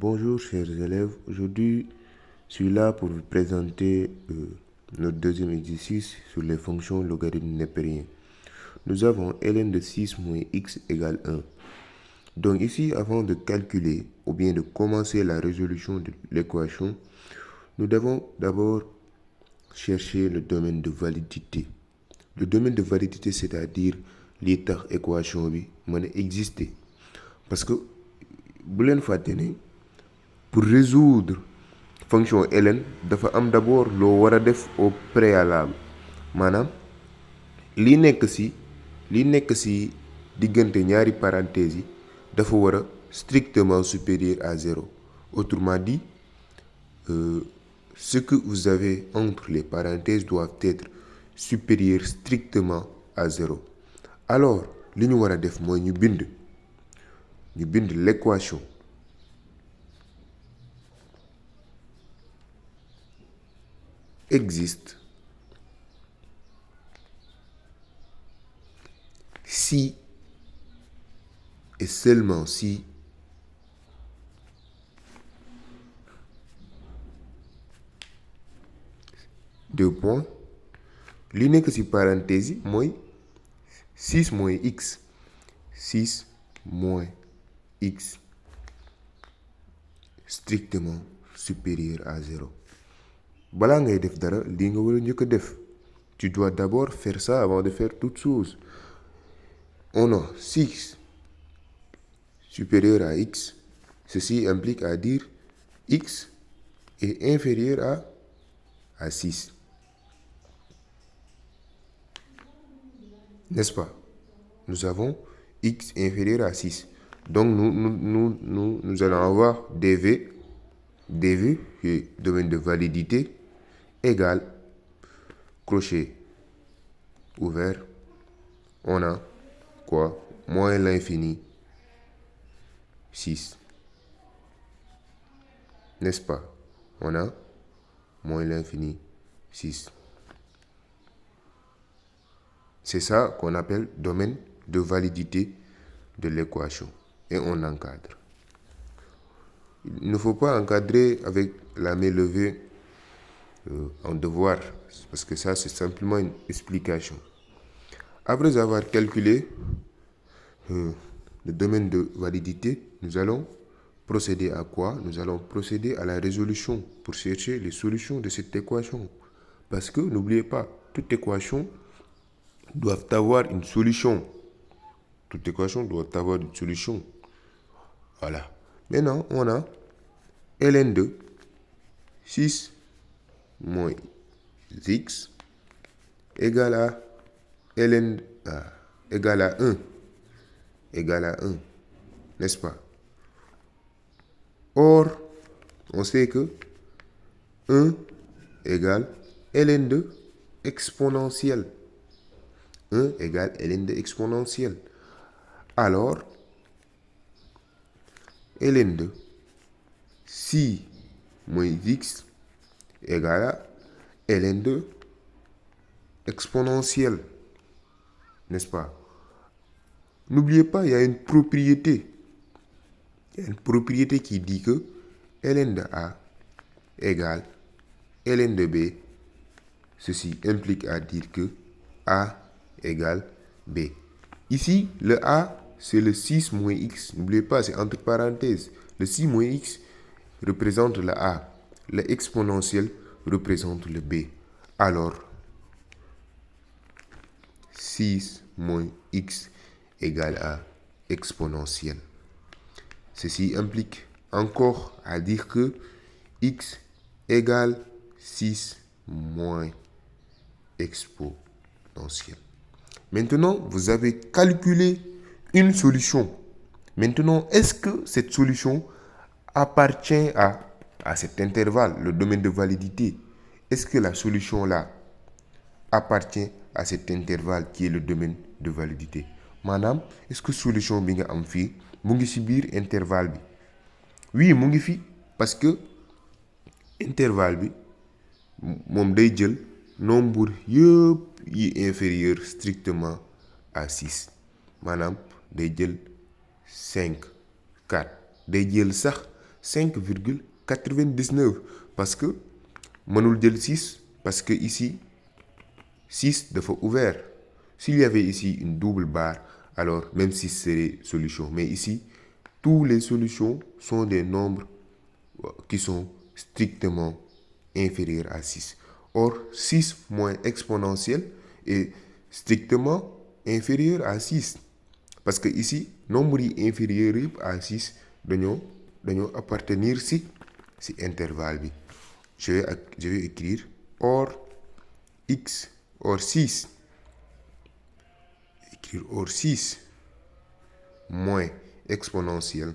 Bonjour chers élèves, aujourd'hui je suis là pour vous présenter notre deuxième exercice sur les fonctions logarithmes népériens. Nous avons ln de 6 moins x égale 1. Donc ici, avant de calculer ou bien de commencer la résolution de l'équation, nous devons d'abord chercher le domaine de validité. Le domaine de validité, c'est-à-dire li tax équation bi mën a exister. Parce que bu leen fàtte ne pour résoudre fonction ln dafa am d'abord loo war a def au préalable maanaam li nekk ci diggante ñaari parenthèses yi dafa war a strictement supérieur à 0. Autrement dit, ce que vous avez entre les parenthèses doivent être supérieurs strictement à 0. Alors li ñu war a def mooy ñu bind l'équation existe si et seulement si deux points li nekk ci parenthèse yi mooy 6 moins x 6 moins x strictement supérieur à 0. balaa ngay def dara lii nga war a njëkk a def. Tu dois d'abord faire ça avant de faire toute chose. On a 6 supérieur à x. Ceci implique à dire x est inférieur à 6. N'est-ce pas? Nous avons x inférieur à 6. Donc nous allons avoir dv qui est domaine de validité égale crochet ouvert. On a quoi? Moins l'infini 6. N'est-ce pas? On a moins l'infini 6. C'est ça qu'on appelle domaine de validité de l'équation. Et on encadre. Il ne faut pas encadrer avec la main levée en devoir, parce que ça c'est simplement une explication. Après avoir calculé le domaine de validité, nous allons procéder à quoi? Nous allons procéder à la résolution pour chercher les solutions de cette équation. Parce que n'oubliez pas, toute équation doit avoir une solution. Toute équation doit avoir une solution. Voilà. Maintenant, on a ln de 6 moins x égale à ln égale à 1. Égale à 1. N'est-ce pas? Or, on sait que 1 égale ln de exponentielle. 1 égale ln de exponentielle. Alors, ln de 6 moins x égale à ln de exponentielle. N'est-ce pas? N'oubliez pas, il y a une propriété. Il y a une propriété qui dit que ln de a égale ln de b. Ceci implique à dire que a égale b. Ici, le a, c'est le 6 moins x. N'oubliez pas, c'est entre parenthèses. Le 6 moins x représente le a. Le exponentiel représente le b. Alors, 6 moins x égale à exponentielle. Ceci implique encore à dire que x égale 6 moins exponentielle. Maintenant, vous avez calculé une solution. Maintenant, est-ce que cette solution appartient à cet intervalle, le domaine de validité? Est-ce que la solution-là appartient à cet intervalle qui est le domaine de validité? Maanaam, est-ce que solution bi nga am fii mu ngi ci biir intervalle bi? Oui, mu ngi fi parce que intervalle bi moom day jël nombre yëpp yi inférieur strictement à 6. Maanaam day jël 5, 4. Day jël sax 5,99 parce que mënul jël 6 parce que ici 6 dafa ouvert. S'il y avait ici une double barre, alors même 6 serait solution. Mais ici, toutes les solutions sont des nombres qui sont strictement inférieurs à 6. Or, 6 moins exponentiel est strictement inférieur à 6. Parce que ici, nombre inférieur à 6 dañoo appartenir si intervalle. Je vais écrire or x, or 6. Écrire or 6 moins exponentiel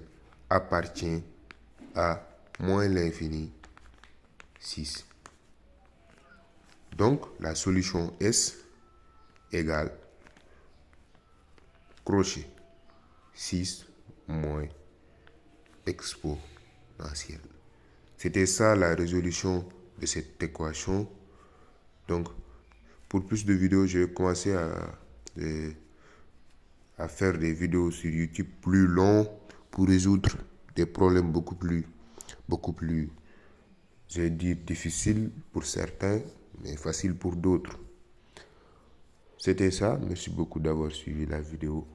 appartient à moins l'infini 6. Donc, la solution S égale crochet 6 moins exponentiel. C'était ça la résolution de cette équation. Donc, pour plus de vidéos, je vais commencer à faire des vidéos sur YouTube plus longs pour résoudre des problèmes beaucoup plus, je vais dire, difficiles pour certains, mais faciles pour d'autres. C'était ça. Merci beaucoup d'avoir suivi la vidéo.